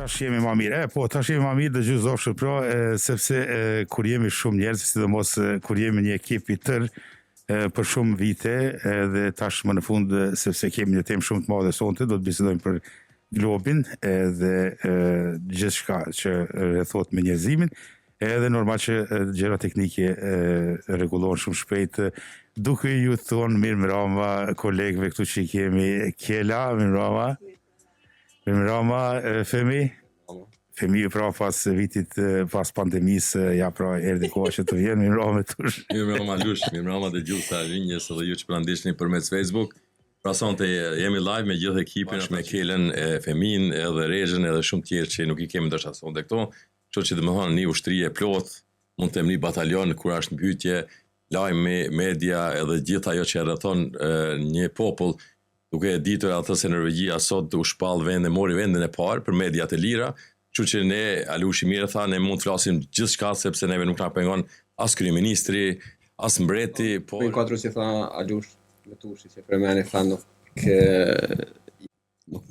tash jemi më mirë. Tash jemi më mirë dhe gjysofshë sepse kur jemi shumë njerëz, sidomos kur jemi një ekip i tërë për shumë vite dhe tash më në fund sepse kemi një temë shumë të madhe sonte, do të bisedojmë për globin dhe gjithçka që rrethot me njerëzimin. Edhe normal që gjëra teknike rregullohen shumë shpejt. Duke ju thonë mirëmbrëma kolegëve këtu që kemi Kela, mirëmbrëma. Mirëmbrëma Femi. Femi pra pas vitit pas pandemisë ja pra erdhi koha që të vjen, mirëmbrëma tush. Mirëmbrëma Lush, mirëmbrëma dhe gjithë sa rinjës edhe ju që pra ndiqni përmes Facebook. Pra sonte jemi live me gjithë ekipin, me Kelen, Femin, edhe Rezhën, edhe shumë tjerë që nuk I kemi ndoshta sonte këto. Kështu që domethënë një ushtri e plot, mund të them një batalion kur është mbytyje, lajme, media edhe gjithë ajo që rrethon një popull, duke e ditur atë se Norvegjia sot u shpall vende, mori vendin e parë për mediat e lira, kështu që ne Alushi mirë tha, ne mund të flasim gjithçka sepse neve nuk na pengon as kryeministri, as mbreti, po Katru që tha Alush me tushi që përmeni tha nuk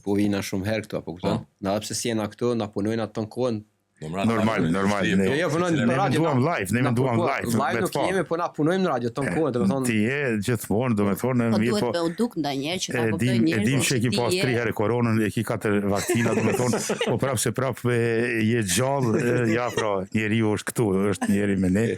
po vina shumë herë këtu apo kupton? Na pse si jena këtu, na punojnë atë ton kohën. Normal. Jo, punojmë në radio. Ne menduam live. Live nuk jemi, po na punojmë në radio ton kohën, domethënë. Ti je gjithmonë, domethënë mirë po. Po duhet duk ndonjëherë që ta kuptoj njerëzit. Dim që ki pas 3 herë koronën, e ki 4 vakcina, domethënë, po prapë je gjallë, ja pra, njeriu është këtu, është njeri me ne.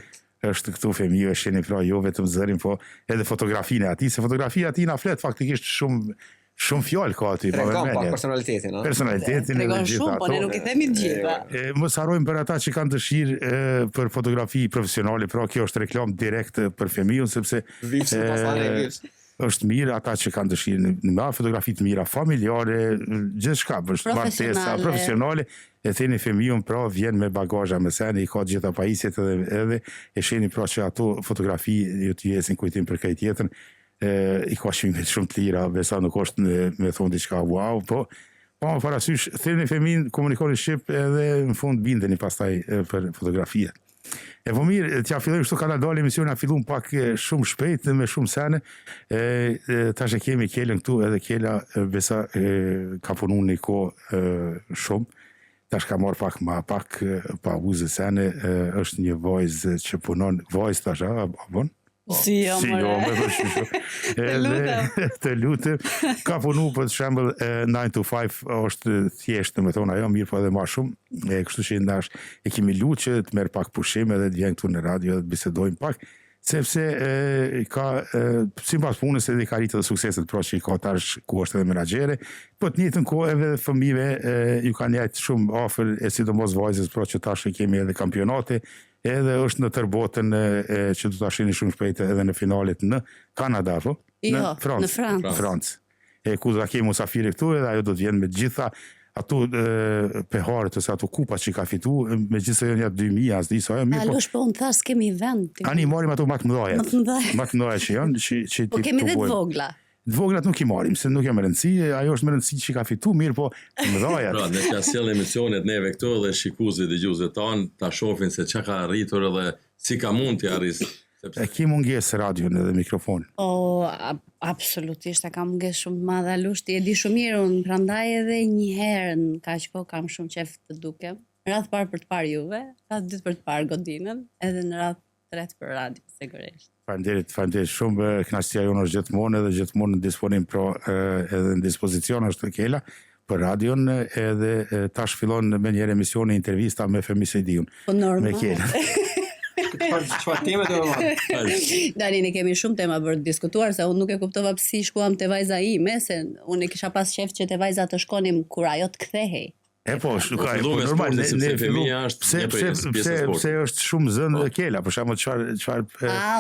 Është këtu Femiu, sheni pra jo vetëm zërin, po edhe fotografinë e atij, se fotografia e atij na flet faktikisht shumë fjalë ka aty, pa vëmendje. Personalitetin, a? Personalitetin edhe gjithë ato. Po ne nuk I themi të gjitha. Mos harrojmë për ata që kanë dëshirë për fotografi profesionale, pra kjo është reklam direkt për Femiun sepse është mirë ata që kanë dëshirë në fotografi të mira familjare, gjithçka, martesa profesionale. E theni Femiun pra vjen me bagazha me sene, I ka gjitha pajisjet edhe e sheni pra që ato fotografi ju të jesin kujtim për këtë tjetër. I ka shmimet shumë të lira, besa nuk është me thonë diçka wow, po më parasysh, theni Femin, komunikoni shqip edhe në fund bindeni pastaj për fotografia. Po mirë, t'ja fillojmë kështu ka dalë emisioni, a fillum pak shumë shpejt me shumë sene. Tash e kemi Kelen këtu, edhe Kela besa ka punu një kohë shumë. Tash ka marrë pak pa uzë sene, është një vajzë që punon, vajzë tash, a bon? Si jo, të lutem. Ka punu për shembull 9 to 5 është thjesht, me thonë ajo mirë po edhe më shumë. Kështu që ndash e kemi lutë të merr pak pushim edhe të vjen këtu në radio dhe të bisedojmë pak, sepse ka sipas punës edhe ka arritur sukseset pra që ka tash ku është edhe menaxhere, po të njëjtën kohë edhe fëmijëve ju kanë jajt shumë afër, e sidomos vajzës pra që tash kemi edhe kampionate. Edhe është në tërbotën që do ta shihni shumë shpejt edhe në finalet në Kanada, po? Jo, në Francë. Ku do ta kemi musafiri këtu edhe ajo do të vjen me gjitha ato peharët ose ato kupa që ka fitu, me gjithë se janë 2000, as di sa ajo mirë. Alush po unë thash kemi vend. Ani marrim ato më të mëdha. Më të mëdha që janë, po kemi edhe të vogla. Të voglat nuk I marrim, se nuk jam më rëndësi, ajo është më rëndësi që ka fitu, mirë po mëdhaja. Pra, ne ka sjell emisionet neve këtu dhe shikuesit dëgjuesve tanë ta shohin se çka ka arritur edhe si ka mund t'i arrisë. E ki mungesë radion edhe mikrofonin. Absolutisht, e kam mungesë shumë të madhe Alush, ti e di shumë mirë, unë prandaj edhe një herë në kaq kohë kam shumë qejf të dukem. Në radhë parë për të parë juve, radhë dytë për të parë Godinën, edhe në radhë tretë për radio, sigurisht. Faleminderit shumë, kënaqësia jonë është gjithmonë edhe gjithmonë në disponim edhe në dispozicion është Kela për radion edhe tash fillon me një emisioni intervista me Femi Sejdiun. Po normal. Me Kela. Çfarë teme do të marr? Dani ne kemi shumë tema për të diskutuar, se unë nuk e kuptova pse shkuam te vajza ime, se unë kisha pas qejf që te vajza të shkonim kur ajo të kthehej. Po, normal, pse është shumë zënë Kela, për shembull çfarë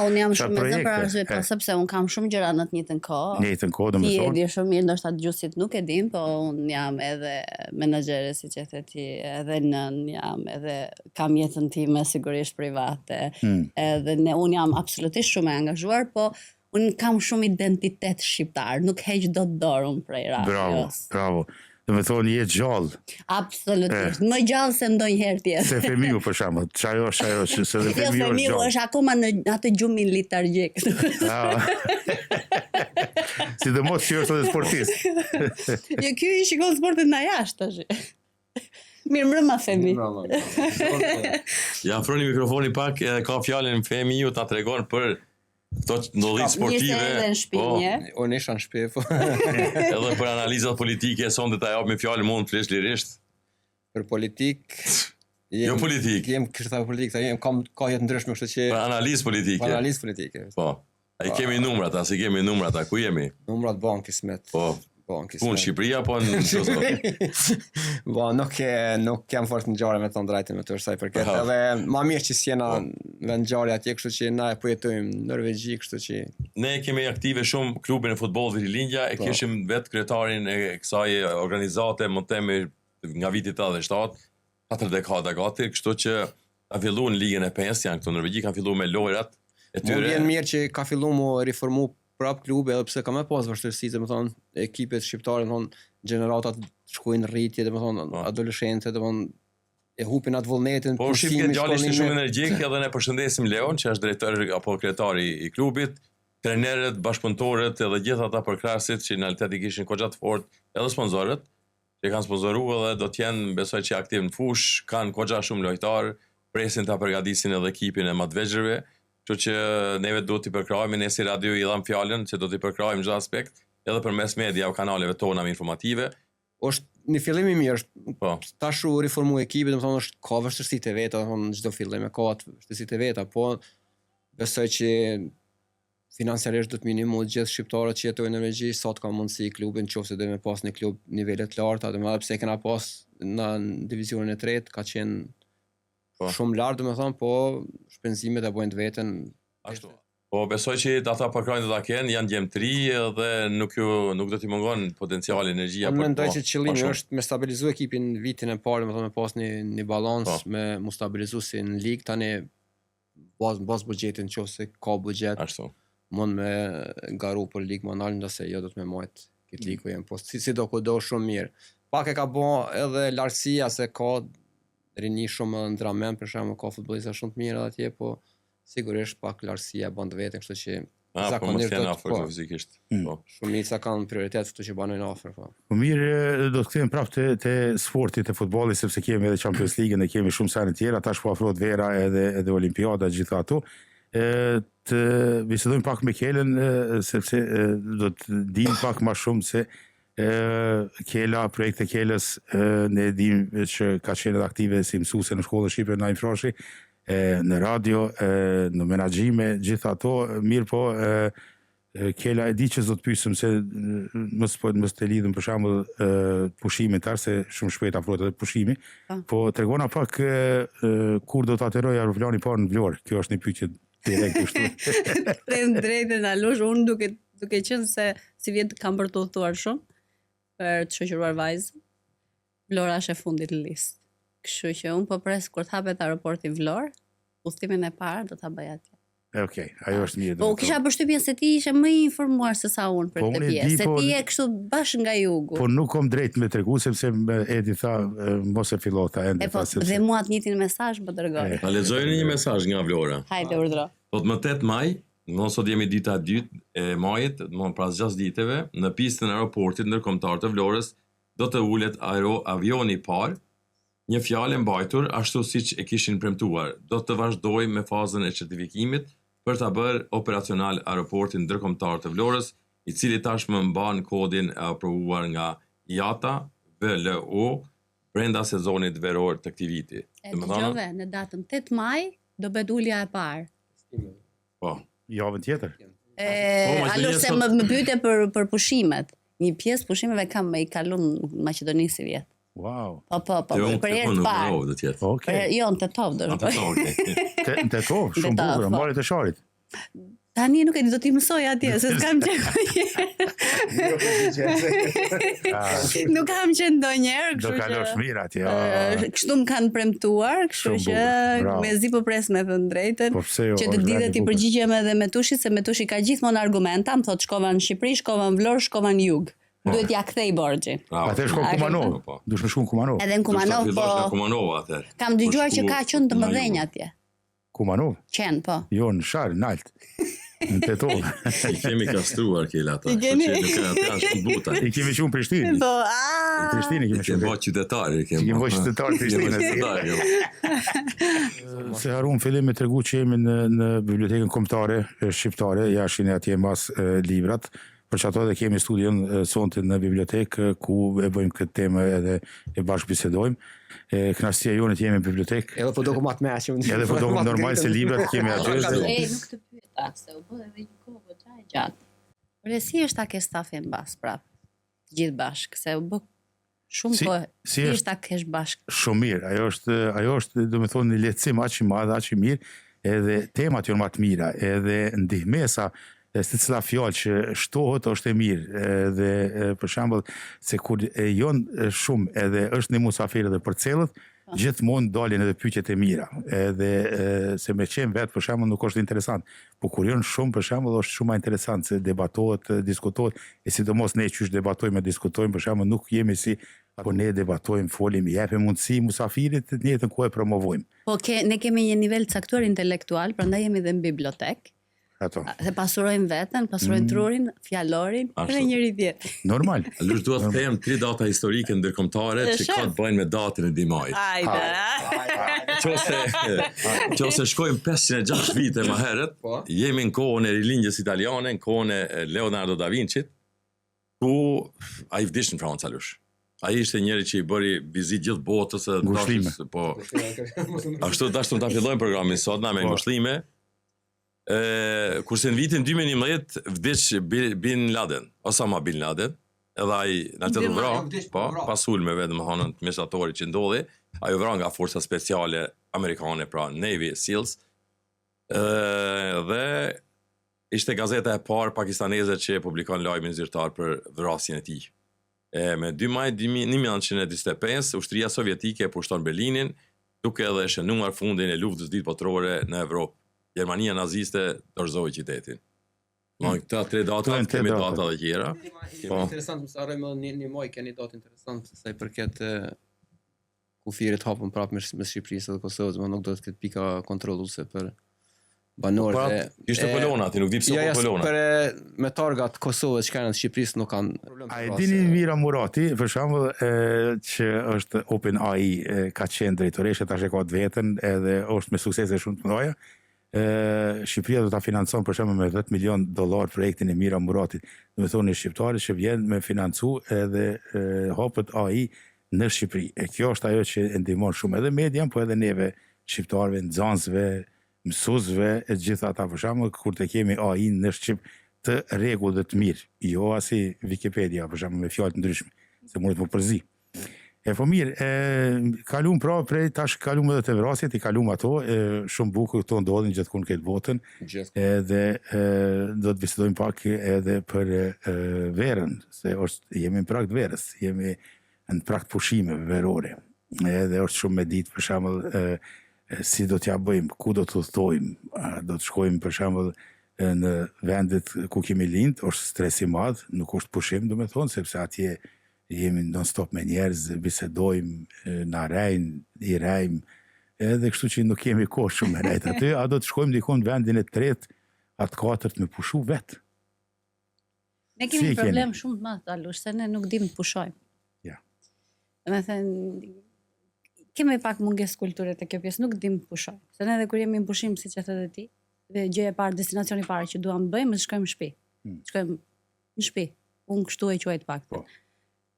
unë jam shumë zënë për arsye po sepse unë kam shumë gjëra në të njëjtën kohë. Në njëjtën kohë, domethënë. Ti e di shumë mirë, ndoshta dëgjuesit nuk e din, po unë jam edhe menaxhere, siç e the ti, edhe nën jam, edhe kam jetën time sigurisht private. Edhe unë jam absolutisht shumë e angazhuar, po unë kam shumë identitet shqiptar, nuk heq dot dorën prej radios. Bravo. Dhe me thonë jetë gjallë. Absolutisht, më gjallë se ndonjëherë tjetër. Se Femiu për shembull, çajo që se dhe Femiu është gjallë. Femiu është akoma në atë gjumin letargjik. Sidomos që është edhe sportist. Jo, ky I shikon sportin nga jashtë tash. Mirë mbrëma Femi. Ja afroni mikrofoni pak, ka fjalën Femi ju ta tregon për këto ndodhit sportive. Mirë se edhe në shtëpi. Unë isha në shtëpi, po. Edhe për analizat politike, sonde ta jap me fjalën mund flesh lirisht. Për politik. Jo politik. Jem kështu politik, kam ka jetë ndryshme, kështu që Për analizë politike. për analizë politike. Po. Ai kemi numrat, si kemi numrat, ku jemi? Numrat bankës me. Po. Bankës. Ku në Shqipëri apo në Kosovë? Po, nuk jam fort në ngjarje me të drejtën me të sa i përket. Edhe më mirë që s'jena në ngjarje atje, kështu që na e jetojmë në Norvegji, kështu që Ne kemi aktive shumë klubin e futbollit Rilindja, e kishim vetë kryetarin e kësaj organizate, më themi nga viti 87, 4 dekada gati, kështu që ka filluar në ligën e 5, janë këtu në Norvegji, kanë filluar me lojrat e Më tyre. vjen mirë që ka filluar mu riformu prap klubi, edhe pse ka më pas vështirësi, domethënë ekipet shqiptare, domethënë gjeneratat shkojnë rritje, domethënë adoleshentë, domethënë e hupin atë vullnetin. Po shif që djali ishte shumë energjik, edhe ne përshëndesim Leon, që është drejtor apo kryetari i klubit, trenerët, bashkëpunëtorët, edhe gjithë ata përkrasit që në realitet i kishin goxha të fortë, edhe sponsorët, që kanë sponsoruar edhe do të jenë, besoj që aktiv në fush, kanë goxha shumë lojtar, presin ta përgatisin edhe ekipin e madhvegjërve. Kështu që neve duhet t'i përkrahemi, ne si radio i dham fjalën që do t'i përkrahemi çdo aspekt, edhe përmes media o kanaleve tona informative. Është një fillim i mirë, Po. tash u riformu ekipi, domethënë është ka vështirësitë e veta, domethënë çdo fillim e ka atë vështirësitë e veta, po besoj që financiarisht do të minimu gjithë shqiptarët që jetojnë në Norvegji, sa të ka mundësi klubin, nëse do me pas një klub nivele të larta, edhe pse kena pas në divizionin e tretë, ka qenë shumë lart, domethënë, po shpenzimet e bojnë të veten. Ashtu. Po besoj që ata përkrajnë do ta kenë, janë gjemtri dhe nuk do t'i mungon potenciali, energjia Unë mendoj që qëllimi është me stabilizu ekipin vitin e parë, domethënë me pas një balans, me mu stabilizu si në ligë, tani bas buxhetin nëse ka buxhet. Ashtu. Mund me garu për ligë më nalë, ndase jo do të me majtë këtë ligë ku jem, po si do ku do shumë mirë. Pak e ka bo edhe lartësia se ka rini shumë në Dramen, për shembull ka futbollista shumë të mirë atje, po sigurisht pak lartësia bën të vetën, kështu që zakonisht do të afër fizikisht. Po. Shumica kanë prioritet, kështu që banojnë afër, po. Po mirë, do të kthehemi prapë te sporti, te futbolli, sepse kemi edhe Champions League-ën e kemi shumë sene tjera, tash po afrohet vera edhe Olimpiada gjithë ato. Të bisedojmë pak me Kelen, sepse do të dim pak më shumë se Kela, projekte Kelës, ne dim që ka qenë aktive si mësuese në shkollën shqipe në Infrashi, në radio, në menaxhime, gjithë ato, mirë po, Kela e di që do të pyesëm se mos të lidhëm për shembull pushimin tar, se shumë shpejt afrohet edhe pushimi, po tregona pak kur do të ateroj aeroplani parë në Vlorë. Kjo është një pyetje direkt kështu. Them drejtën Alush, unë duke qenë se si vjet kam për të udhëtuar shumë për të shoqëruar vajzën. Vlora është e fundit në listë. Kështu që unë po pres kur të hapet aeroporti Vlorë, udhëtimin e parë do ta bëj atje. Okej, ajo është mirë. Po kisha përshtypjen se ti ishe më i informuar se sa unë për këtë pjesë, se ti je kështu bashkë nga jugu. Po nuk kam drejt me tregu, sepse Edi tha mos e fillota ende. Dhe mua të njëjtin mesazh po dërgoj. Ta lexojeni një mesazh nga Vlora. Hajde urdhro. Po më 8 maj, do sot jemi dita e dytë e majit, do pas 6 ditëve, në pistën e aeroportit ndërkombëtar të Vlorës do të ulet avioni i parë. Një fjalë e mbajtur ashtu siç e kishin premtuar. Do të vazhdojë me fazën e certifikimit për ta bërë operacional aeroportin ndërkombëtar të Vlorës, i cili tashmë mban kodin e aprovuar nga IATA VLO brenda sezonit veror të këtij viti. Dëgjove, në datën 8 maj do bëhet ulja e parë. Po. Javën tjetër. Alo se më pyete për pushimet. Një pjesë pushimeve kam me i kalun në Maqedoni si vjet. Wow. Po, për herë të parë. Okej. Jo, në Tetov do të bëj. Në Tetov, shumë bukur, mori të sharit. Tani nuk e di, do t'i mësoj atje, se s'kam qenë. Nuk kam qenë ndonjëherë, do kalosh mirë atje. Kështu më kanë premtuar, kështu që mezi po pres me thënë drejtën, që të di dhe t'i përgjigjem edhe me Tushi, se me Tushi ka gjithmonë argumenta, më thotë shkova në Shqipëri, shkova në Vlorë, shkova në jug. Duhet ja kthej borxhin. Atë shkon Kumanov. Duhet të shkon Kumanov. Edhe në Kumanov, po. Kam dëgjuar që ka qenë të mëdhenj atje. Kumanov? Qen, po. Jo, në Sharë, në Alt. Në Tetov. I kemi kastruar kela ata. I keni? Që nuk janë shumë buta. I kemi shumë Prishtinë. Po, Në Prishtinë i kemi Kemi shumë. bërë qytetari, I kemi bërë qytetar Prishtinë. Se harum fillim me tregu që jemi në bibliotekën kombëtare shqiptare, jashin atje mas librat, për që ato dhe kemi studion sonte në bibliotekë ku e bëjmë këtë temë edhe e bashkëbisedojmë. Kënaqësia jonë të jemi në bibliotekë. Edhe po dokument me ashtë. Edhe po do normal se librat kemi aty. nuk të pyeta, se u bë edhe një kohë goxha e gjatë. Por si është ta ke stafin bas, prap, gjithë bashkë, se u bë shumë kohë, si është ta kesh bashkë. Shumë mirë, ajo është do me thonë një lehtësim aq i madh, aq i mirë, edhe temat janë më të mira, edhe ndihmesa se cila fjalë që shtohet është e mirë, edhe për shembull se kur jon shumë edhe është një musafir edhe për cellët, gjithmonë dalin edhe pyetjet e mira, edhe se me qenë vetë për shembull nuk është interesant, po kur jon shumë për shembull është shumë më interesant se debatohet, diskutohet, e sidomos ne qysh debatojmë, diskutojmë për shembull nuk jemi si po ne debatojmë, folim, jepim mundësi musafirit të njëjtën kohë e promovojmë. Po ne kemi një nivel caktuar intelektual, prandaj jemi dhe në bibliotekë. Ato. Se pasurojmë veten, pasurojmë trurin, fjalorin, dhe njëri tjetër. Normal. Allush duhet të them 3 data historike ndërkombëtare që ka të bëjnë me datën e dimajit. Qose shkojmë 506 vite më herët, jemi në kohën e rilindjes italiane, në kohën e Leonardo da Vinci, ku ai vdish në Francë Allush. Ai ishte njëri që i bëri vizit gjithë botës e Ngushëllime. Po. Ashtu dashëm ta fillojmë programin sot na me ngushëllime. Kurse në vitin 2011 vdiq Bin Laden, Osama Bin Laden, edhe ai na të vra, po, pas ulmeve domethënë të mesatorit që ndodhi, ai u vra nga forca speciale amerikane, pra Navy Seals. Dhe ishte gazeta e parë pakistaneze që publikon lajmin zyrtar për vrasjen e tij. Me 2 maj 1945, ushtria sovjetike e pushton Berlinin, duke edhe shënuar fundin e luftës ditë botërore në Evropë. Gjermania naziste dorëzoi qytetin. Në këta 3 data, kemi data dhe tjera. Interesant, më sarojmë një moj keni datë interesant, sa i përket kufirit hapën prapë me Shqipërisë dhe Kosovës, më nuk do të këtë pika kontrolluese për banorët. Ishte Polona, ti nuk di pse po Polona. Për me targat Kosovës që kanë në Shqipërisë nuk kanë problem. A e dini Mira Murati, për shembull, që është OpenAI ka qenë drejtoreshe tash e ka të vetën edhe është me suksese shumë të mëdha. Shqipëria do ta financon për shembull me $10 milion projektin e Mira Muratit. Do të thonë shqiptarë që vjen me financu edhe hapet AI në Shqipëri. E kjo është ajo që e ndihmon shumë edhe median, po edhe neve shqiptarëve, nxënësve, mësuesve, e gjitha ata për shembull kur të kemi AI në Shqip të rregull dhe të mirë. Jo asi Wikipedia për shembull me fjalë të ndryshme, se mund të më përzi. Po mirë, kalum pra prej tash kalum edhe të vrasjet, i kalum ato, shumë bukur këto ndodhin gjithkund këtë botën, edhe do të bisedojmë pak edhe për verën, se jemi në prag të verës, jemi në prag të pushimeve verore, edhe është shumë me ditë për shembull si do t'ja bëjmë, ku do të udhtojmë, do të shkojmë për shembull në vendet ku kemi lind, është stres i madh, nuk është pushim, do me thonë, sepse atje jemi non-stop me njerëz, bisedojmë, na rejnë, i rejmë, edhe kështu që nuk kemi kohë shumë me rejtë aty, a do të shkojmë dikon vendin e tretë, atë katërt me pushu vetë. Ne kemi problem shumë të madh, Allush, se ne nuk dim të pushojmë. Ja. Me thënë, kemi pak mungesë kulture te kjo pjesë, nuk dim të pushojmë. Se ne edhe kur jemi në pushim, siç e thënë ti, dhe gjëja e parë, destinacioni i parë që duam të bëjmë, është shkojmë në shtëpi. Shkojmë në shtëpi. Unë kështu e quaj të paktën.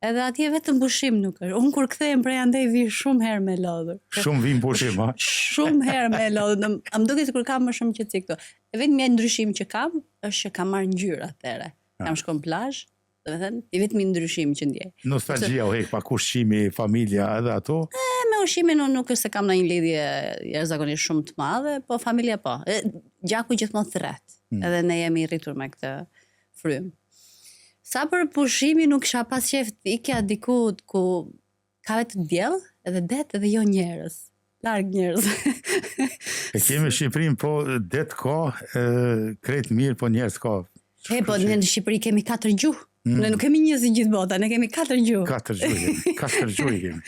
Edhe atje vetëm pushim nuk është. Unë kur kthehem prej andej vi shumë herë me lodhur. Shumë vim pushim, ha? Shumë herë me lodhur. Më duket sikur kam më shumë qetësi këto. E vetmi ndryshim që kam është që kam marrë ngjyrë atëre. Kam shkon plazh, do të thënë, i vetmi ndryshim që ndjej. Nostalgjia u hek pa ushqimi, familja edhe ato. Me ushqimin unë nuk është se kam ndonjë lidhje jashtëzakonisht shumë të madhe, po familja po. Gjaku gjithmonë thret. Edhe ne jemi rritur me këtë frym. Sa për pushimi nuk kisha pas qef të ikja diku ku ka vetë djell, edhe det, edhe jo njerëz. Larg njerëz. E kemi Shqipërinë, po det ka, krejt mirë, po njerëz ka. Po ne në Shqipëri kemi 4 gjuhë. Ne nuk kemi njerëz në gjithë bota, ne kemi 4 gjuhë. 4 gjuhë kemi.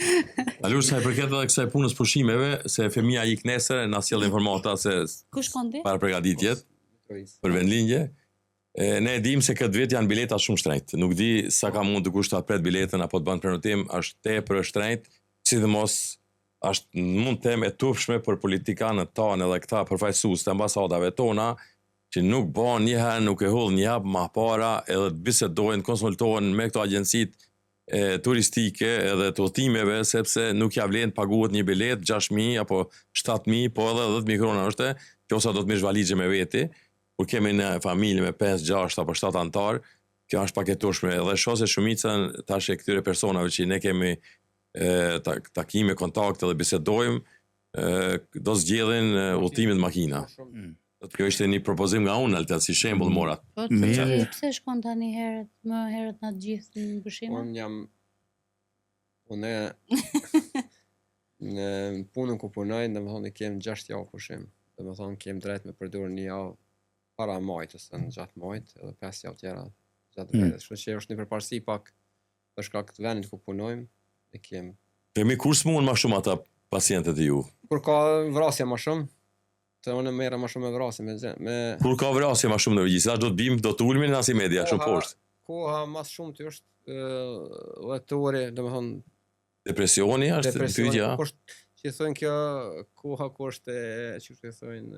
Allush, sa i përket edhe kësaj punës pushimeve, se fëmia ik nesër, na sjell informata se Ku shkon ti? para përgatitjet. për vendlindje. Ne e dim se këtë vit janë bileta shumë shtrenjtë. Nuk di sa ka mund të kushta pret biletën apo të bën prenotim, është tepër e shtrenjtë, sidomos është mund të them e tufshme për politikanët tanë edhe këta përfaqësues të ambasadave tona, që nuk bën një herë, nuk e hull një hap më para, edhe të bisedojnë, konsultohen me këto agjencitë turistike edhe të udhëtimeve, sepse nuk ja vlen paguhet një bilet 6.000 apo 7.000, po edhe 10.000 krona është, që ose do të mish valigje me veti, kur kemi në familje me 5, 6 apo 7 antar, kjo është paketueshme dhe shoh se shumicën tash e këtyre personave që ne kemi takime, kontakte dhe bisedojmë, do zgjedhin udhëtimin me makina. Kjo ishte një propozim nga unë, Alta, si shembull morat. Po, pse shkon tani më herët na gjithë në pushime? Unë në punën ku punoj, domethënë kem 6 javë pushim. Domethënë kem drejt me përdorur një javë para majtës, në gjatë majtë, edhe 5 javë tjera gjatë vetës. Kështu që është një përparësi pak për shkak të vendit ku punojmë, e kem. Kemi kur s'mund më shumë ata pacientët e ju? Kur ka vrasje më shumë, të unë merra më shumë me vrasje me Kur ka vrasje më shumë në regjistrat, do të bim, do të ulmin as i media shumë poshtë. Koha më shumë të është letori, domethënë depresioni është pyetja. Që thonë kjo koha ku është çu thonë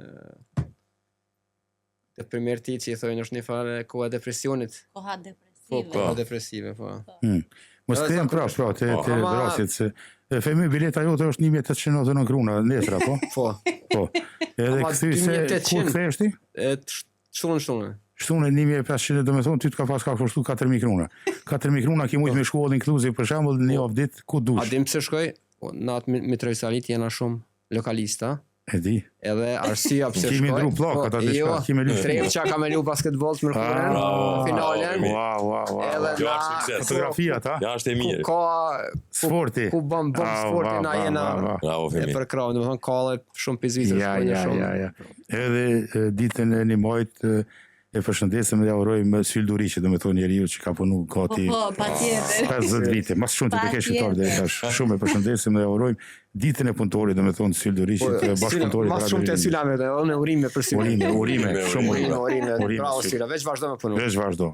deprimerti që thonë është një farë koha depresionit. Koha depresive. Po, koha depresive, po. Mos them pra, te vrasjet se femi bileta jote është 1.899 krona letra, po? Po. Edhe kthy se kur ktheshti? Shtunë. Shtunë 1.500, domethënë ty të ka pas ka kushtuar 4.000 krona. 4.000 krona ki mujt me shkollë inkluziv për shembull në një javë ditë ku dush. A dim pse shkoj? Natë me Mitrovicalit jena shumë lokalista. E di. Edhe arsyeja pse shkoj. Kimi ndru pllakat atë diçka, kimi lë. Trevça ka me lu basketboll në finalen. Wow. Edhe fotografia ta. Ja është e mirë. Ka sporti. Ku bën sporti na jena. Bravo Femi. Për krau, domethënë ka shumë pizvitës shumë. Ja. Edhe ditën e nimojt e përshëndesëm dhe urojmë sylduri që domethënë njeriu që ka punu gati. Po, patjetër. 50 vite, mas shumë të kesh shqiptar dhe tash shumë e përshëndesim dhe urojmë ditën e punëtorit domethënë sylduri që të bashkëpunëtorit. Mas shumë të sylame dhe unë urime për sylduri. Urime, shumë urime. Bravo Syla, veç vazhdo me punu. Veç vazhdo.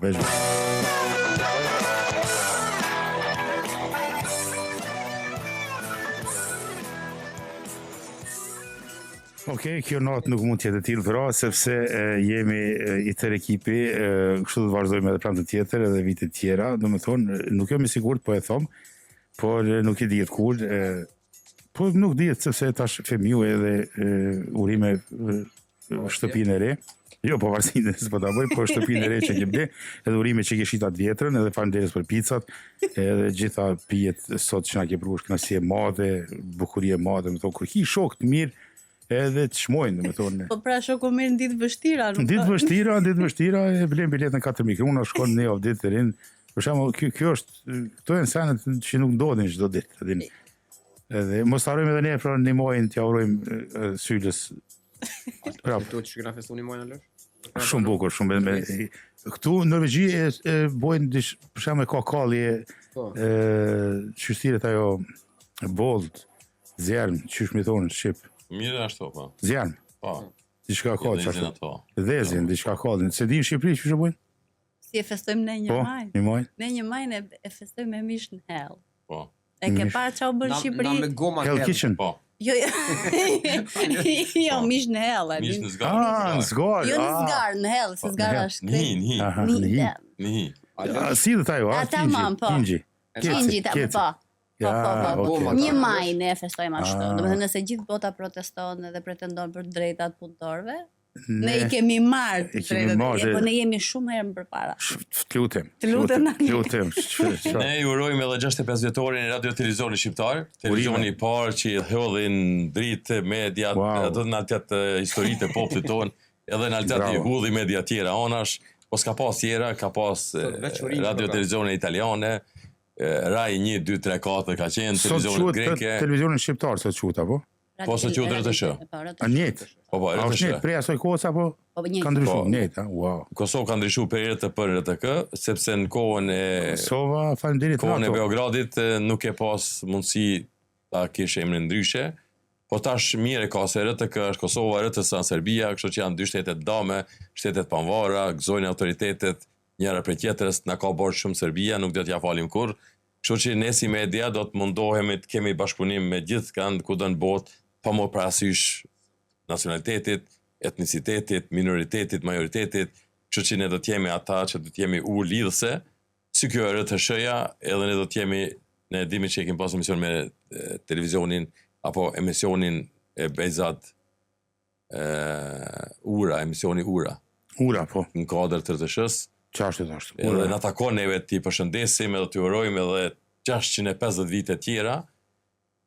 Okej, kjo natë nuk mund të jetë e tillë pra, sepse jemi i tërë ekipi, kështu do të vazhdojmë edhe pranë të tjetër edhe vite të tjera, domethënë nuk jam i sigurt po e them, por nuk e dihet kur, po nuk dihet sepse tash femiu edhe urime shtëpinë e re. Jo, po varësinë s'po ta bëj, po shtëpinë e re që kem edhe urime që ke shitat vjetrën, edhe faleminderit për picat, edhe gjitha pijet sot që na ke pruar kënaqësi e madhe, bukurie e madhe, më thon kur ki shok të mirë edhe të shmojnë, me thonë. Po pra shoku mirë në ditë vështira, nuk. Ditë vështira, e vlen biletën 4.000 krona, shkon në javë ditë të rinë. Për shembull, kjo është, këto janë senet që nuk ndodhin çdo ditë, e dini. Edhe mos harrojmë edhe ne pra në muajin t'ia urojmë Sylës. Prapë to që na festoni muajin e lësh. Shumë bukur, shumë me këtu në Norvegji e bojnë për shembull ka kallje çështiret ajo bold, zjarm, çish më thonë shqip. Mirë ashtu, po. Zjarm. Po. Diçka ka çfarë? Dhezin, diçka ka. Se di në Shqipëri çfarë bën? Si e festojmë ne një maj? Një maj. Ne një maj e festojmë me mish në hell. Po. E ke parë çau bën Shqipëri? Na me goma Hell Kitchen. Po. Jo, mish në hell, Mish në zgar. Në zgar. Jo në zgar, në hell, se zgara është. Nihi. Si do ajo? Ata mam, po. Kinxhi. Kinxhi ta po. Po. Një maj ne festojmë ashtu. Domethënë nëse gjithë bota proteston edhe pretendon për drejtat punëtorëve, ne i kemi marrë drejtat. Po ne jemi shumë herë më përpara. Të lutem. Ne ju urojmë edhe 65 vjetorin e Radio Televizioni Shqiptar, televizioni i parë që hodhin dritë media, ato në altet historitë e popullit ton, edhe në altet i hudhi media tjera anash, po s'ka pas tjera, ka pas Radio Televizioni Italiane, Rai 1, 2, 3, 4 ka qenë, televizionet greke. Televizionin shqiptar sot quhet apo? Po sot quhet RTSH. A njëjtë? Po, RTSH. Prej asoj kohës apo? Ka ndryshuar, njëjtë, wow. Kosovë ka ndryshuar për RT për RTK, sepse në kohën e Kosova, faleminderit. Kohën e Beogradit nuk e pas mundësi ta kishte emrin ndryshe. Po tash mire ka se RTK është Kosova, RTS Serbia, kështu që janë dy shtetet dame, shtetet panvara, gëzojnë autoritetet njëra prej tjetrës, na ka bërë shumë Serbia, nuk do t'ja falim kurrë. Kështu që ne si media do të mundohemi të kemi bashkëpunim me gjithë kanë kudo në botë, pa më parasysh nacionalitetit, etnicitetit, minoritetit, majoritetit, kështu që ne do të jemi ata që do të jemi lidhëse, si kjo RTS-ja, edhe ne do të jemi, ne dimi që kemi pas emision me televizionin, apo emisionin e Bejzat Ura, emisioni Ura. Ura, po. Në kodër të RTS-s. Qashtu. Edhe në takon neve ti përshëndesim edhe të urojmë edhe 650 vite tjera,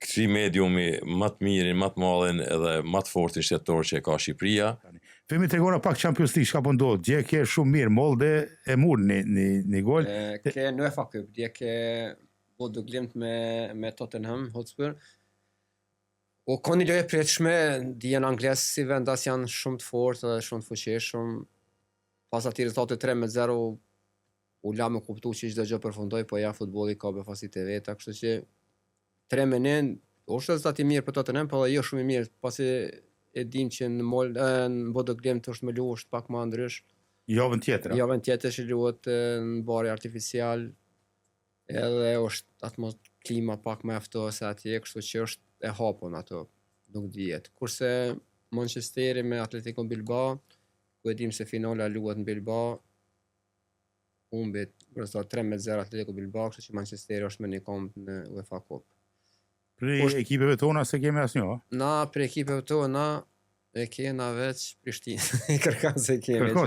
këti mediumi më të mirin, më të mallin edhe më të fortin shtetor që e ka Shqipëria. Femi tregona pak Champions League, çka po ndodh? Dje ke shumë mirë, Molde e mur një gol. Ke në UEFA Cup, dje ke Bodo Glimt me Tottenham Hotspur. O ka një lojë pritshme, dijen anglisë si vendas janë shumë të fortë dhe shumë të fuqishëm. Pas atij rezultati 3-0 u la me kuptu që çdo gjë përfundoi, po ja futbolli ka befasitë e veta, kështu që 3-1 është rezultat i mirë për Tottenham, po jo shumë i mirë, pasi e dim që në Bodo Glimt është me luajtë pak më ndrysh. Javën tjetër. Javën tjetër që luhet në bare artificial, edhe është klima pak më ftose atje, kështu që është e hapun ato, nuk dihet. Kurse Manchesteri me Atletico Bilbao, ku e dim se finala luhet në Bilbao, humbet rezultat 3-0 Atletico Bilbao, kështu që Manchesteri është me një komp në UEFA Cup. Për ekipeve tona se kemi asnjë, na për ekipeve tona e kena veç Prishtinë. Kërkan se kemi. Po.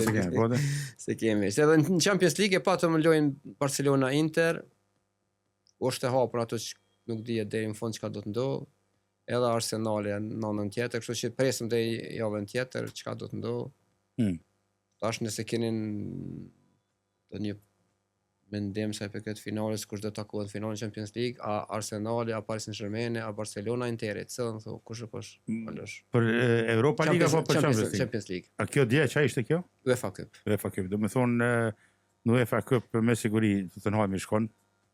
Se kemi. Edhe në Champions League e patëm lojën Barcelona Inter, është e hapur ato që nuk dihet deri në fund çka do të ndodhë. Edhe Arsenali në anën tjetër, kështu që presim deri javën tjetër çka do të ndodhë. Tash nëse keni një mendim sa për këtë finales, kush do të takohet në finalin Champions League, a Arsenali, a Paris Saint-Germain, a Barcelona Interi, cëllën thon kush e kush. Për Europa Liga apo për Champions League? A kjo dje çfarë ishte kjo? UEFA Cup. UEFA Cup. Do të thonë në UEFA Cup me siguri Tottenhami shkon.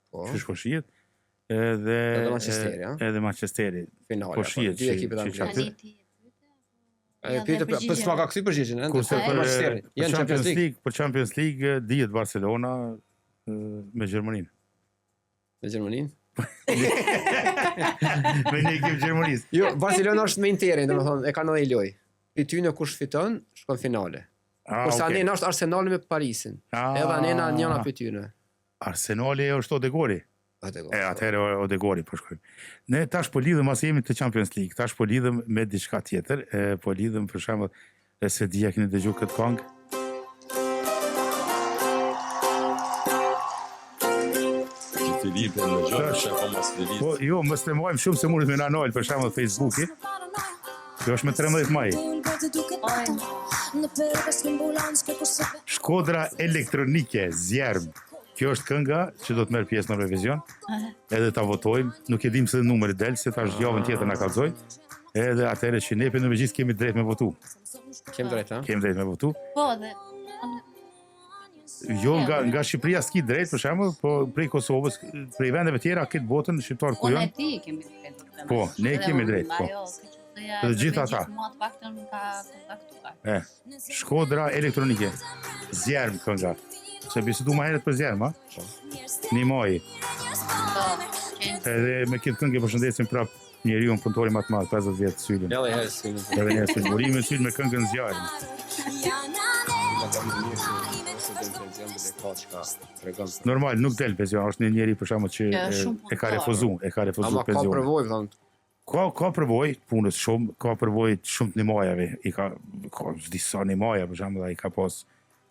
Po. Çu shkon shihet. Edhe Manchesteri, ha? Edhe Manchesteri. Finale. Po shihet dy ekipet angleze. Për s'ma ka kësi përgjigjen, kurse për Champions League dihet Barcelona me Gjermaninë. Me Gjermaninë? Me një ekip Gjermanisë. Jo, Barcelona është me Interin, domethënë e kanë një lojë. Pyetja kush fiton, shkon finale. Kurse anena është Arsenali me Parisin. Edhe anena njëna pyetjene. Arsenali është Odegori. Atëherë Odegori po shkojmë. Ne tash po lidhëm as jemi të Champions League, tash po lidhëm me diçka tjetër, po lidhëm për shembull se dia keni dëgjuar këtë këngë. Po jo, mos të mojmë shumë se mundet me na nol për shembull Facebooki. Kjo është me 13 maj. Shkodra elektronike Zjerb. Kjo është kënga që do të merr pjesë në Eurovision. Edhe ta votojmë, nuk e dim se numri del, se tash javën tjetër na kallzoi. Edhe atëherë që ne në megjithëse kemi drejt me votu. Kemi drejt, ha? Kemi drejt me votu. Po, dhe Jo nga Shqipëria s'ki drejt për shembull, po prej Kosovës, prej vendeve tjera këtë botën shqiptar ku janë. Ne ti kemi drejt. Po, ne kemi drejt, po. Dhe gjithë ata. Shkodra elektronike. Zjerm kënga. Se bisedu ma heret për Zjerm, ha? Një maj. Edhe me këtë këngë e përshëndesim prap njeriu në punëtori më të madh, 50 vjet Sylin. Edhe herë Sylin. Edhe herë Sylin. Urime Syl me këngën Zjarm. Normal, nuk del pension, është një njeri për shembull që e ka refuzuar pensionin. Ka përvojë, thonë. Ka përvojë punës shumë, ka përvojë shumë të nimajave. Ka disa nimaja për shembull, ai ka pas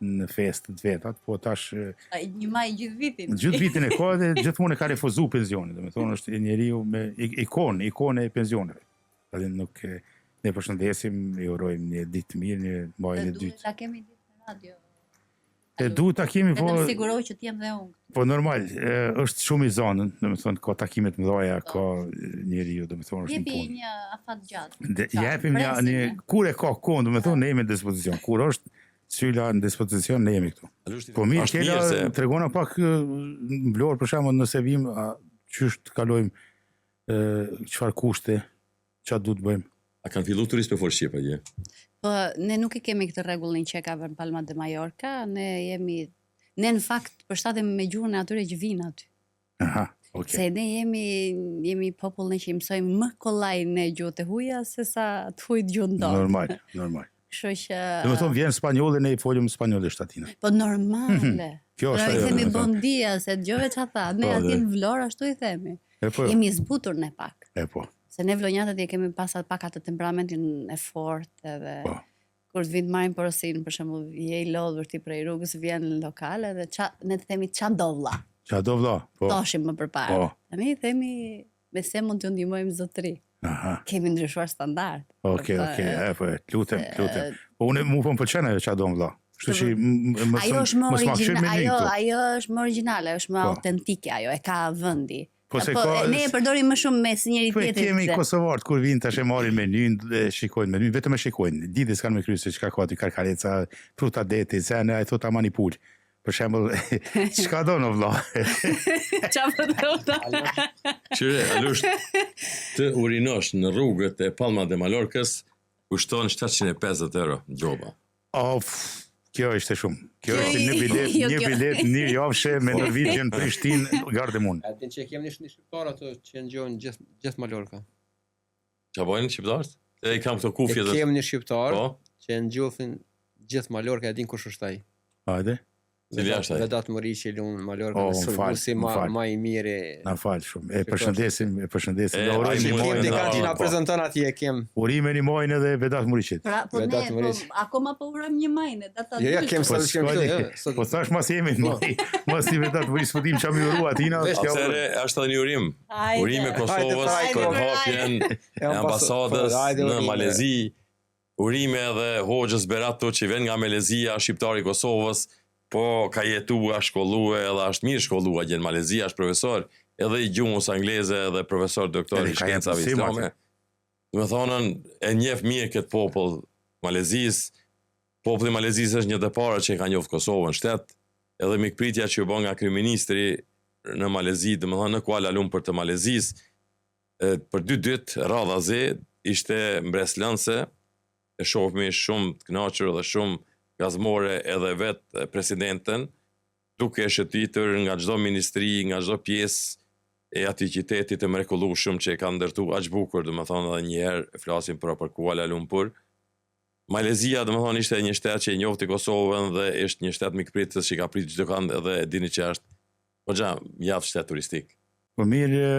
në festë të vetat, po tash një maj gjithë vitin. Gjithë vitin e ka dhe gjithmonë e ka refuzuar pensionin, domethënë është njeriu me ikone e pensioneve. Edhe nuk ne përshëndesim, i urojmë një ditë mirë, një majën e dytë. Ta kemi ditë në radio. E duhet ta kemi, po vetëm siguroj që t'jem dhe unë. Po normal, është shumë i zonën, domethënë ka takime të mëdha, ka njeriu, domethënë është në punë. Jepi një afat gjatë. Japim një kur e ka kohë, domethënë ne jemi në dispozicion. Kur është Syla në dispozicion, ne jemi këtu. Po mirë, kela tregona pak mblor për shembull nëse vim, çysh të kalojmë çfarë kushte Çfarë duhet bëjmë? A kanë fillu turistë për Shqip atje? Po, ne nuk e kemi këtë rregullin që ka vënë Palma de Mallorca, ne në fakt përshtatemi me gjuhën e atyre që vinë aty. Aha, okay. Se ne jemi popull që i mësojmë më kollaj në gjuhët e huaja se sa të hujt gjuhën tonë. Normal. Kështu që Do të thonë vjen spanjolle, ne i folim spanjollisht atina. Po normale. Kjo është i ajo, themi do të bon dia, se dëgjove çfarë tha. Ne aty në Vlorë ashtu i themi. Jemi zbutur ne pak. Po. Se ne vlonjatët kemi pasat pak atë temperamentin e fortë edhe kur të vinë marrin porosin, për shembull, je i lodhur ti prej rrugës, vjen në lokal edhe ne të themi ça do vlla. Ça do vlla? Po. Thoshim më përpara. Tani themi me se mund t'ju ndihmojmë zotëri. Aha. Kemi ndryshuar standard. Okej, po lutem. Po unë më pëlqen ajo ça do vlla. Kështu që ajo është më origjinale, është më autentike ajo, e ka vendi. Ne e përdorim më shumë me sinqeritetin. Po kemi kosovarët kur vinë tash e marrin menyn, shikojnë menyn, vetëm e shikojnë. Ditë s'kan me kryes se çka ka aty, karkareca, fruta deti, se ne ai thot amani pul. Për shembull, çka do në vlla? Çfarë do? Qyre, Alush, të urinosh në rrugët e Palma de Mallorcës kushton 750 euro gjoba. Kjo është shumë. Kjo është një bilet një javëshe me Norwegian Prishtinë Gardermoen. A din që kemi një shqiptar ato që ngjojnë gjithë Mallorca. Çfarë bojnë shqiptarët? E kam këto kufje dhe kemi një shqiptar që ngjofin gjithë Mallorca, e din kush është ai. Hajde. Cili është ai? Vedat Moriçi lun Mallorca, si më i miri. Na fal shumë. E përshëndesim. Ne urojmë që na prezanton atje Urimin i mojnë edhe Vedat Moriçit. Po ne akoma po urojmë një majnë, data. Jo, kemi sa kemi. Po thash mos jemi mos i Vedat Moriçit futim çam i urua atina. Është edhe një urim. Urime Kosovës për hapjen e ambasadës në Malezi. Urime edhe Hoxhës Beratu që vjen nga Malezia, shqiptari i Kosovës. Po ka jetua, shkollue, edhe është mirë shkollua gjenë Malezia, është profesor, edhe i gjuhës angleze, edhe profesor doktor i shkencave islame. Me thonën, e njef mirë këtë popull Malezis, populli Malezis është një depara që i ka njoftë Kosovën shtetë, edhe mikpritja që u bën nga kryeministri në Malezi, dhe me thonë në Kuala Lumpur të Malezis, për 2 ditë radhazi, ishte mbreslënse, e shohmi shumë të kënaqur dhe shumë gazmore edhe vetë presidenten, duke shëtitur nga çdo ministri, nga çdo pjesë e atij qyteti të mrekullueshëm që e ka ndërtu aq bukur, domethënë edhe një herë flasim për Kuala Lumpur. Malezia domethënë ishte një shtet që e njohti Kosovën dhe është një shtet mikpritës që ka prit çdo kënd edhe e dini që është goxha javë shtet turistik. Po mirë,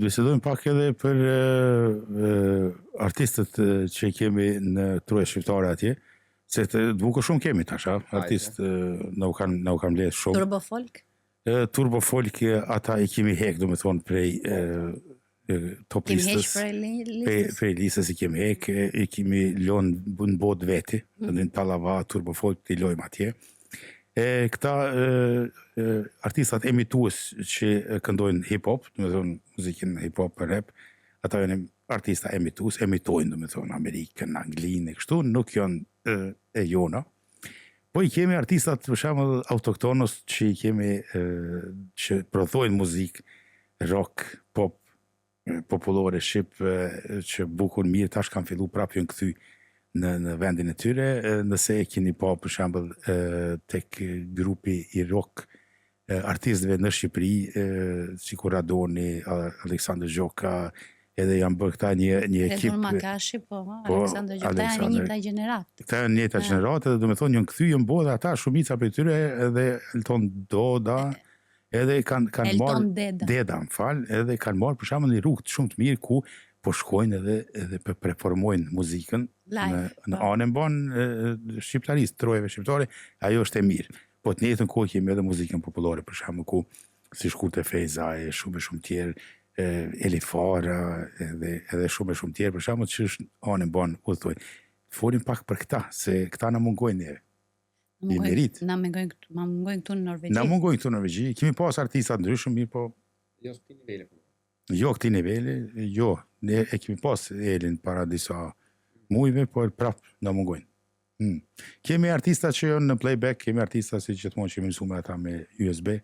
bisedojmë pak edhe për artistët që kemi në truje shqiptare atje. Se të bukur shumë kemi tash, artist na u kanë mbledh shumë. Turbo folk? Turbo folk ata i kemi hek, domethënë prej top listës. Prej listës i kemi hek, i kemi lënë në botë veti, në Tallava Turbo folk i lojmë atje. Këta artistat emitues që këndojnë hip hop, domethënë muzikën hip hop, rap, ata janë artista emitojnë, domethënë Amerikën, Anglinë, kështu nuk janë e jona. Po i kemi artistat për shembull autoktonos që i kemi që prodhojnë muzikë rock, pop, popullore shqip që bukur mirë tash kanë filluar prapë janë kthy në vendin e tyre, nëse e keni pa për shembull tek grupi i rock artistëve në Shqipëri, sikur Radoni, Aleksandër Gjoka, edhe janë bërë këta një ekip. Edhur Makashi, Aleksandër Gjoka, janë njëta gjeratë. Këta janë njëta gjeratë, dhe do me thonë, janë këthy, janë bërë ata shumica për tyre, edhe Elton Doda, edhe kanë marë Deda, edhe kanë marë për shembull një rrugë shumë të mirë ku po shkojnë edhe preformojnë muzikën në anën banë shqiptarisë, trojeve shqiptare, ajo është e mirë. Po të njëjtën kohë kemi edhe muzikën popullore, për shembull ku si Shkurte Feza e shumë tjerë, Elifara edhe shumë tjerë, për shembull që është anën banë udhëtojnë. Folim pak për këta, se këta na mungojnë neve. Na mungojnë këtu në Norvegji. Na mungojnë këtu në Norvegji. Kemi pas artista ndryshëm, mirë po. Jo këtij niveli. Jo këtij niveli, jo. Ne e kemi pas Elin para disa muajve, por prap na mungojnë. Kemi artista që janë në playback, kemi artista si gjithmonë që mësuam ata me USB,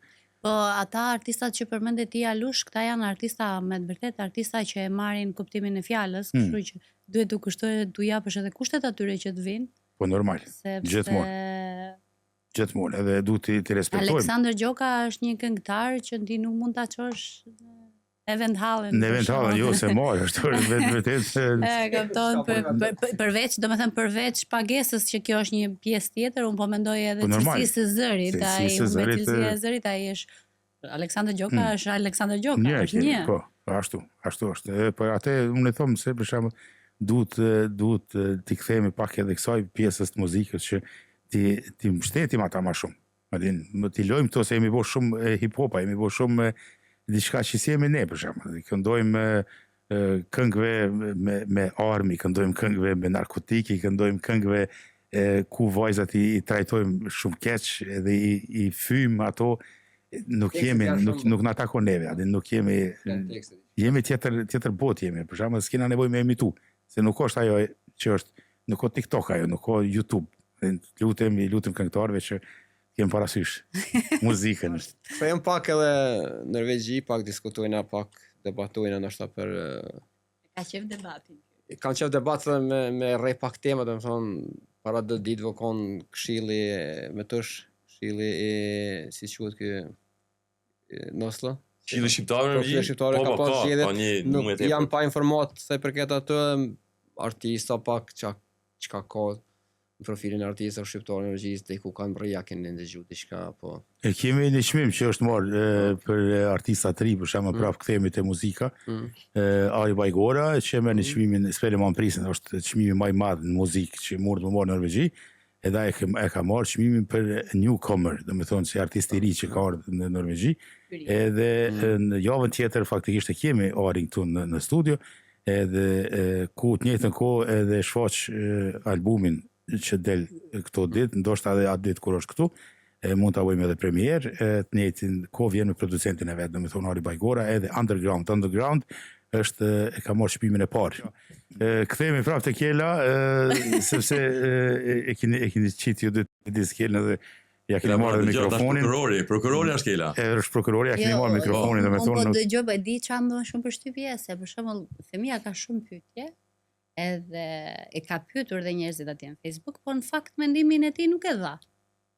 Po ata artistat që përmendet ti Alush, këta janë artista me të vërtet artista që e marrin kuptimin e fjalës, kështu që duhet të kushtohet tu japësh edhe kushtet atyre që të vinë. Po normal. Gjithmonë, edhe duhet të respektojmë. Aleksandër Gjoka është një këngëtar që ti nuk mund ta çosh në eventhallen. Në eventhallen jo se marr, është vërtet. Kapton përveç pagesës që kjo është një pjesë tjetër, unë po mendoj edhe cilësisë së zërit, cilësia e zërit ai është Aleksandër Gjoka, është Aleksandër Gjoka, është një. Po, ashtu është. Po atë unë e them se për shembull duhet t'i kthehemi pak edhe kësaj pjesës të muzikës që ti mbështetim ata më shumë. Ti lojmë këto se jemi bo shumë hip-hopa, jemi bo shumë diçka që si jemi ne, për shembull. Këndojmë këngëve me armë, këndojmë këngëve me narkotik, këndojmë këngëve ku vajzat i trajtojmë shumë keq, edhe i fyjmë ato, nuk na takon neve, nuk jemi tjetër botë jemi, për shembull, s'kena nevojë me imitu, se nuk është ajo që është, nuk ka TikTok ajo, nuk ka YouTube. Lutem këngëtarëve që jem parasysh muzikën. Kthehem pak edhe Norvegji, pak diskutojna, pak debatojna ndoshta për ka qef debatin. Kanë qef debat me rrej pak tema, domethënë para 2 ditëve kon këshilli me tush, këshilli si quhet ky Noslo. Këshilli shqiptarë ka pas zgjedhje. Jam pa informat se përket atë artista pak çka ka në profilin e artistëve shqiptarë në regjistë dhe ku kanë bërja keni ndëgju diçka apo. Kemi një çmim që është marrë për artista të ri, për shembull prapë kthehemi te muzika. Ari Bajgora që merr një çmimin Spellemannprisen, Prisen, është çmimi më i madh në muzikë që mund të marrë në Norvegji. Edhe e ka marrë çmimin për newcomer, domethënë si artist i ri që ka ardhur në Norvegji. Edhe në javën tjetër faktikisht e kemi Arin këtu në studio, edhe ku të njëjtën kohë edhe shfaq albumin që del këto ditë, ndoshta edhe atë ditë kur është këtu, mund ta bëjmë edhe premierë, të njëjtin kohë vjen me producentin e vet, domethënë Ari Bajgora, edhe Underground është e ka marrë çmimin e parë. Kthehemi prapë te Kela, sepse e keni qitë ju dy diskën edhe ja keni marrë mikrofonin. Prokurori është Kela. Është prokurori, ja keni marrë mikrofonin, domethënë. Po dëgjoj, e di çfarë ndodh shumë përshtypje, se për shembull Femia ka shumë pyetje, edhe e ka pyetur dhe njerëzit atje në Facebook, por në fakt mendimin e tij nuk e dha.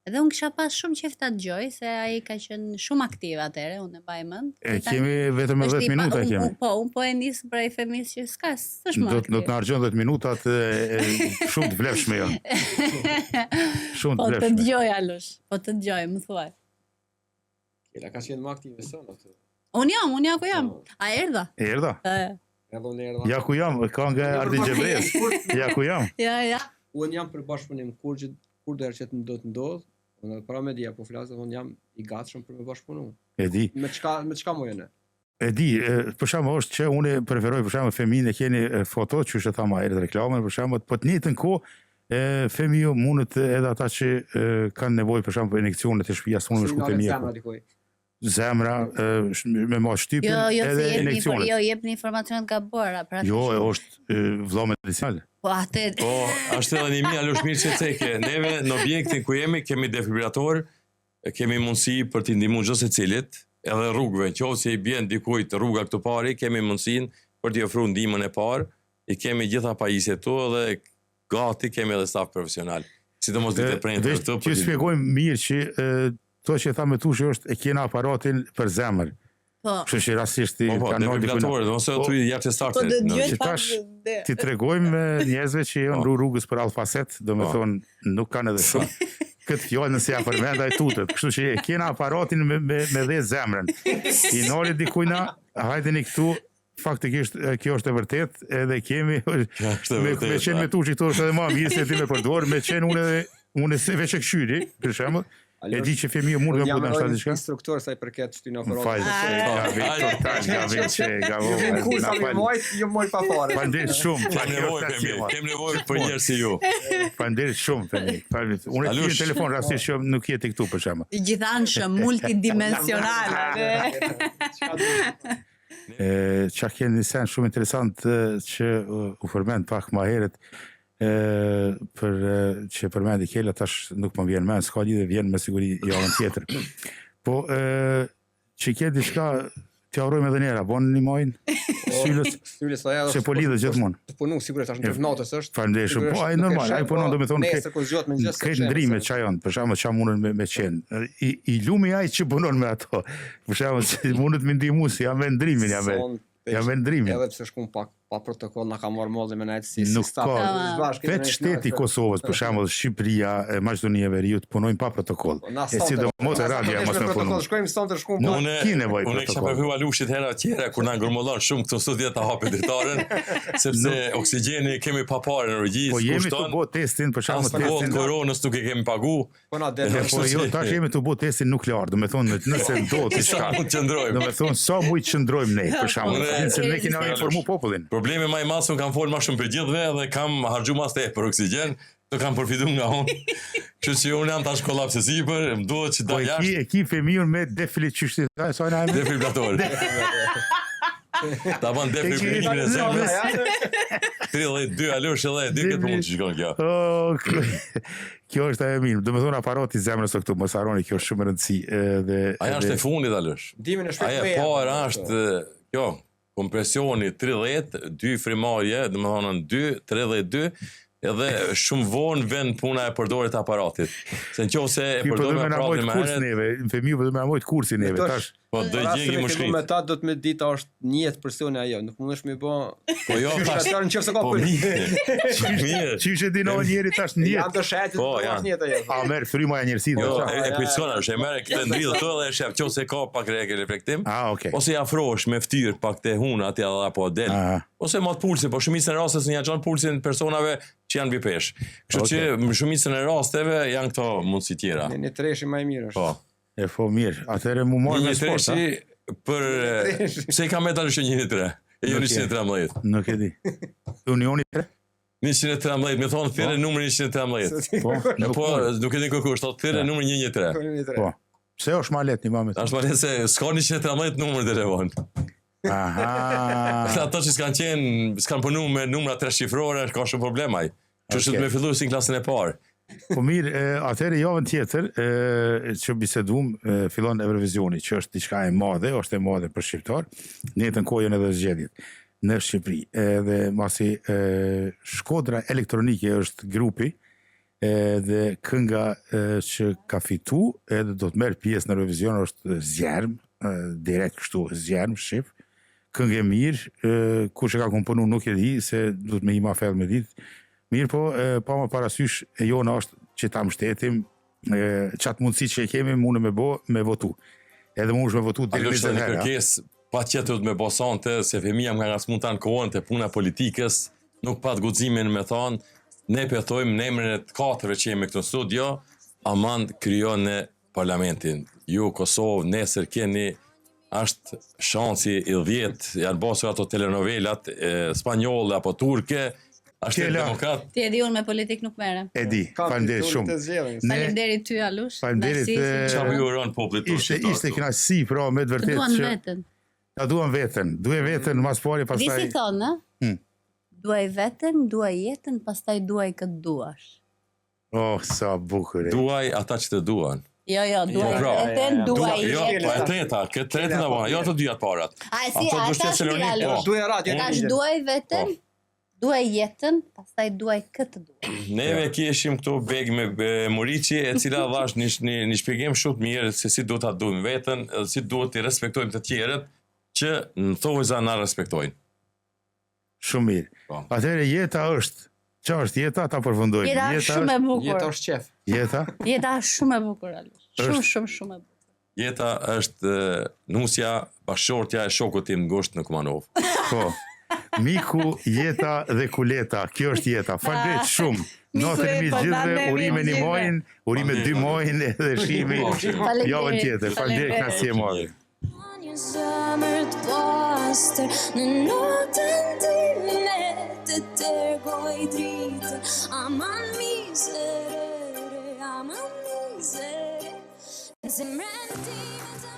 Edhe unë kisha pas shumë qejf ta dëgjoj, se ai ka qenë shumë aktiv atëherë, unë e mbaj mend. Kemi vetëm 10 minuta kemi. Po, unë po e nis prej Femis që s'është më aktiv. Do të na harxhon 10 minutat shumë të vlefshme janë. Shumë të vlefshme. Po të dëgjoj Alush, po të dëgjoj, më thuaj. Kela ka qenë më aktive sonë atë. Unë jam. A erdha? Erdha? Ja ku jam, ka nga Ardi Gjebres. Ja ku jam. Ja. Unë jam për bashkëpunim kur do herë që do të ndodh, unë para media po flas, unë jam i gatshëm për me bashkëpunu. E di. Me çka më jene? E di, për shembull është që unë preferoj për shembull Femin e keni foto, që është tha më herët reklamën, për shembull, po të njëjtën kohë Femio mundet edhe ata që kanë nevojë për shembull për injekcione të shtëpia, sonë shku Femia. Zemra, me ma shtypin, edhe injekcionet. Jo, jep një informacionet gabuara. Jo, është vëlla medicinal. Po, atë... Po, është edhe një Alush mirë që ceke. Neve në objektin ku jemi, kemi defibrilator, kemi mundësi për t'i ndihmuar çdo secilit, edhe rrugëve, nëse i bjen dikujt rruga këtu pari, kemi mundësinë për t'i ofruar ndihmën e parë, i kemi gjitha pajisjet tu edhe gati kemi edhe staf profesional. Sidomos ditë prendë këtu. Ju shpjegojmë mirë që to që tha me tu që është e kena aparatin për zemër. Po. Kështu që rastisht i kanë marrë defibrilatorët, ose aty jashtë startit. Po dëgjoj tash ti tregojmë njerëzve që janë rrugës për Alfaset, domethënë nuk kanë edhe shumë. Këtë fjallë nëse ja përmend ai tutet. Kështu që e kena aparatin me dhe zemrën. I nori dikujna, hajdeni këtu. Faktikisht kjo është e vërtet, edhe kemi me qenë me tu që këto është edhe ma mirë se ti me përdor, me qenë unë se veç e këshyri, për shembull. E di që Femia mund të më bëjë ashtu diçka. Instruktor sa i përket shtynë aparatit. Jo moj pa fare. Faleminderit shumë. Kem nevojë për njerëz si ju. Faleminderit shumë Femi. Unë e në telefon rastisht që nuk jeti këtu për shembull. I gjithanshëm, multidimensional. Qa keni një sen shumë interesant që u përmend pak ma herët, për që përmendi Kela, tash nuk më vjen mend, s'ka lidhje, vjen me siguri javën tjetër. Po, që ke diçka, t'ja urojmë edhe njera, bon një mojnë, Syllës, se po lidhë gjithmonë. Të punu, sigurisht, ashtë në natës është. Faleminderit shumë. Po, ai normal, ai punon, do me thonë, këtë ndrime që janë, për shembull, çfarë mundën me qenë. I lumi ai që punon me ato. Për shembull, që mundet me ndihmu si jam me ndrimin, jam me ndrimin. Edhe pse shkum pa protokoll na ka marrë molli me najtë si nuk staf. Vetë shteti i Kosovës, për shembull Shqipëria, Maqedonia e Veriut punojnë pa protokoll. E sidomos e radia mos me punon. Shkojmë sonte shkum. Nuk ki nevojë protokoll. Unë kisha përfyua lushit hera tjera kur na ngurmullon shumë këto studia ta hapin dritaren, sepse oksigjeni kemi pa parë në regjistë. Po jemi të bëu testin, për shembull testin koronës nuk e kemi pagu. Po na del. Po jo, tash jemi të bëu testin nuklear, do të thonë nëse do të sa mund të qëndrojmë. Do të thonë sa mund të qëndrojmë ne, për shembull, se ne kemi informuar popullin. Problemi më i madh kam folë më shumë për gjithëve dhe kam harxhu mas te për oksigjen, të kam përfituar nga unë. Kështu që unë jam tash kollaps e sipër, më duhet që dal jashtë. Po e ki fëmijën me defibrillator, sa na me defibrillator. Ta ban defibrillatimin e zemrës. 32 alosh edhe 2 këtë mund të shkon kjo. Kjo është ajo mirë. Do të thonë aparati i zemrës këtu, mos harroni, kjo është shumë e rëndësishme. Aja është e fundit alosh. Dimin e shpejtë. Aja para është kjo. Kompresioni 30, 2 frimarje, dhe më thonë 2, 32, edhe shumë vonë vend puna e përdorit aparatit. Se në qoftë se e përdorim aparatin më herët... Fëmiju për do me amojt kursin neve, tash. Po do i gjegi më shkrit. Me ta do të me dita është njët personi ajo, nuk mundesh me bo... Po jo, tash... Po mirë. Qyshe dino njeri tash njët. Janë të shetit, po është njët ajo. A merë frymaja njërësit. Jo, e kujtësona, është e merë këtë ndridhë të dhe shef qo se ka pak reflektim. Ose i afrosh me ftyrë pak të hunë atja dhe apo del. Ose mat pulsin, po shumicën e rastës një gjanë pulsin personave që janë bipesh. Kështu që shumicën e rasteve janë këto mundësi tjera. Një treshi më i mirë është. E po mirë, atëre mu marrë me sport, ha? Një treshi për... Pse i ka metal është 103? E jo 113. Nuk e di. Unioni 3? 113, me thonë thire numër 113. Po, nuk e di kërkush, thotë thire numër 113. Po, pse është ma let një mamet? Ashtë ma let se s'ka 113 numër dhe telefon. Aha. Ato që s'kan punu me numra 3 shifrore, ka shumë problemaj. Që shëtë me fillu si në klasën e parë. Po mirë, atëherë javën tjetër që bisedum fillon Eurovisioni, që është diçka e madhe, është e madhe për shqiptar, në jetën kohën edhe zgjedhjet në Shqipëri. Edhe masi Shkodra Elektronike është grupi dhe kënga që ka fitu edhe do të merr pjesë në Eurovision është Zjerm, direkt kështu Zjerm shqip. Këngë e mirë, kush e ka komponu nuk e di, se do të me ima fell me ditë. Mirë po, pa më parasysh e jona është që ta mështetim, qatë mundësi që e kemi, mune me votu. Edhe mund është me votu diri 20 herë. Kërkes, pa qëtër të me bosante, se femija më nga smun të në kohën të puna politikës, nuk pat guximin me thonë, ne pëthojmë në emrin e të 4 që jemi këtë studio, aman kryon në parlamentin. Ju, Kosovë, nesër keni, është shansi i 10, janë basur ato telenovelat, spanjolle apo turke, është demokrat. Ti e di unë me politik nuk merrem. E di, faleminderit shumë. Faleminderit ty Alush. Faleminderit. Çfarë ju uron popullit tonë? Ishte kënaqësi, pra me të vërtetë. Duan veten. Ja duan veten. Duaj veten mas pari pastaj. Disi thonë, duaj veten, duaj jetën, pastaj duaj këtë duash. Oh, sa bukur. Duaj ata që të duan. Jo, duaj veten, duaj jetën. Jo, e treta, këtë treta na jo ato dy atë parat. Tash duaj veten. Duaj jetën, pastaj duaj këtë duaj. Neve kishim këtu beg me Morici, e cila dhash një shpjegim shumë të mirë se si duhet ta duajmë veten, edhe si duhet të respektojmë të tjerët që në thojza na respektojnë. Shumë mirë. Atëherë jeta është, çfarë është jeta, ta përfundojmë. Jeta është shumë e bukur. Jeta është qef. Jeta? Jeta është shumë e bukur, Alush. Shumë e bukur. Jeta është nusja, bashkëshortja e shokut tim ngushtë në Kumanov. Po. Miku, jeta dhe kuleta, kjo është jeta. Faleminderit shumë. Natën e mirë gjithëve, urime 1 muaj, urime 2 muaj edhe shihemi javën tjetër. Faleminderit, kënaqësi e madhe. Një zemër të pastër, në notën time të tërgoj dritën, aman mizere, aman mizere, zemrën time